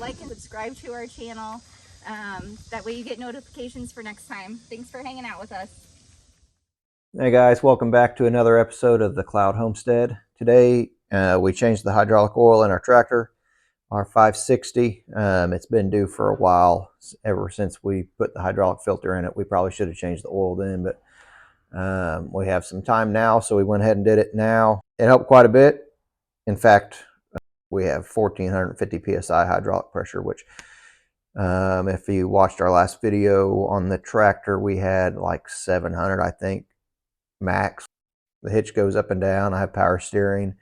like and subscribe to our channel. That way you get notifications for next time. Thanks for hanging out with us. Hey guys, welcome back to another episode of the Cloud Homestead. Today we changed the hydraulic oil in our tractor, our 560. It's been due for a while, ever since we put the hydraulic filter in it. We probably should have changed the oil then, but we have some time now, so we went ahead and did it now. It helped quite a bit. In fact, we have 1450 psi hydraulic pressure, which if you watched our last video on the tractor, we had like 700, I think, max. The hitch goes up and down. I have power steering,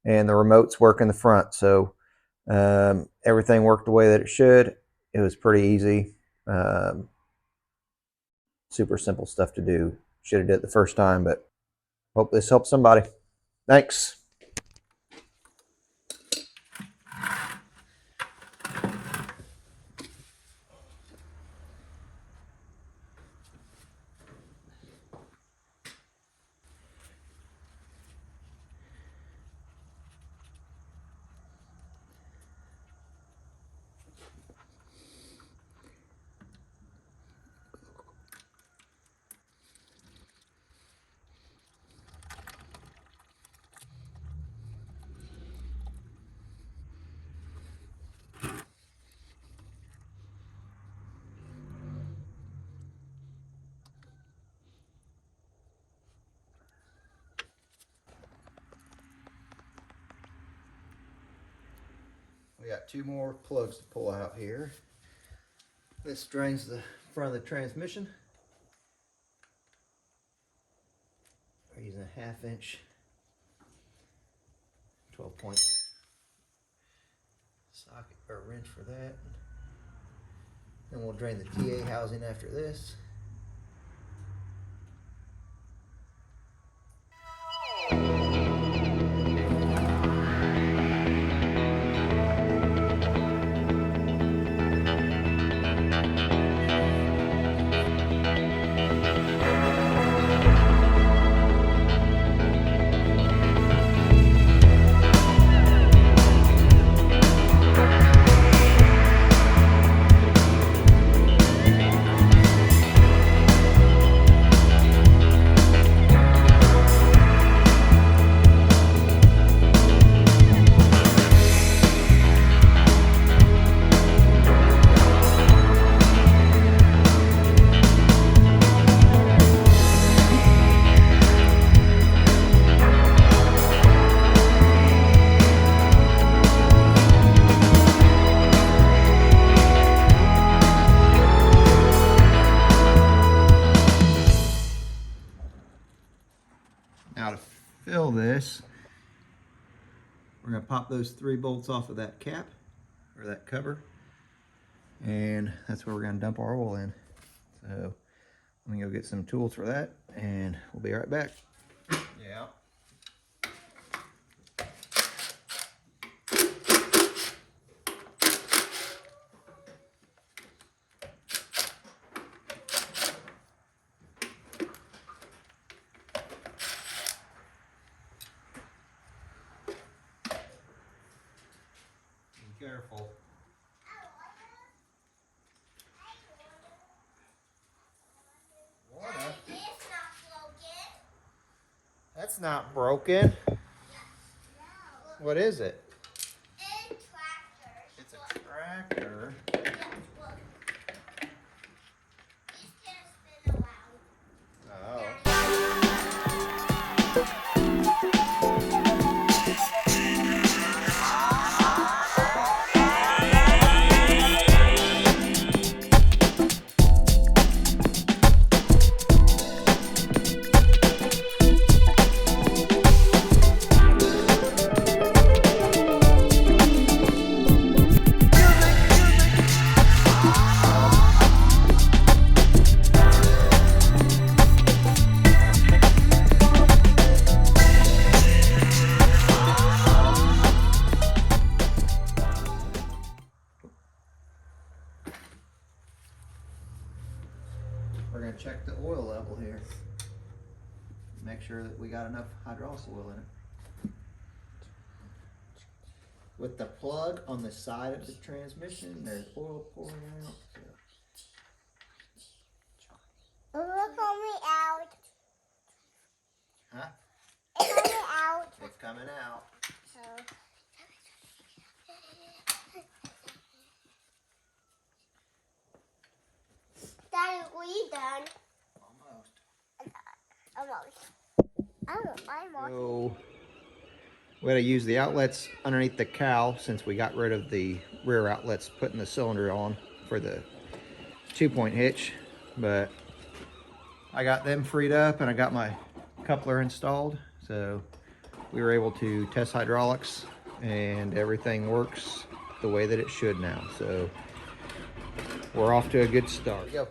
and the remotes work in the front, so everything worked the way that it should. It was pretty easy, super simple stuff to do. Should have did it the first time, but hope this helps somebody. Thanks. We got two more plugs to pull out here. This drains the front of the transmission. We're using a 1/2 inch 12-point socket or wrench for that. Then we'll drain the TA housing after this. Now to fill this, we're going to pop those 3 bolts off of that cap, or that cover, and that's where we're going to dump our oil in. So I'm going to go get some tools for that, and we'll be right back. Yeah. Be careful. That's not broken. What is it? It's a tractor. Oh. We're going to check the oil level here. Make sure that we got enough hydraulic oil in it. with the plug on the side of the transmission. There's oil pouring out. So. Look coming out. Huh? It's coming out. It's coming out. Oh. Daddy, we done? Almost. So we had to use the outlets underneath the cowl since we got rid of the rear outlets putting the cylinder on for the 2-point hitch, but I got them freed up and I got my coupler installed, so we were able to test hydraulics and everything works the way that it should now. So we're off to a good start. Go.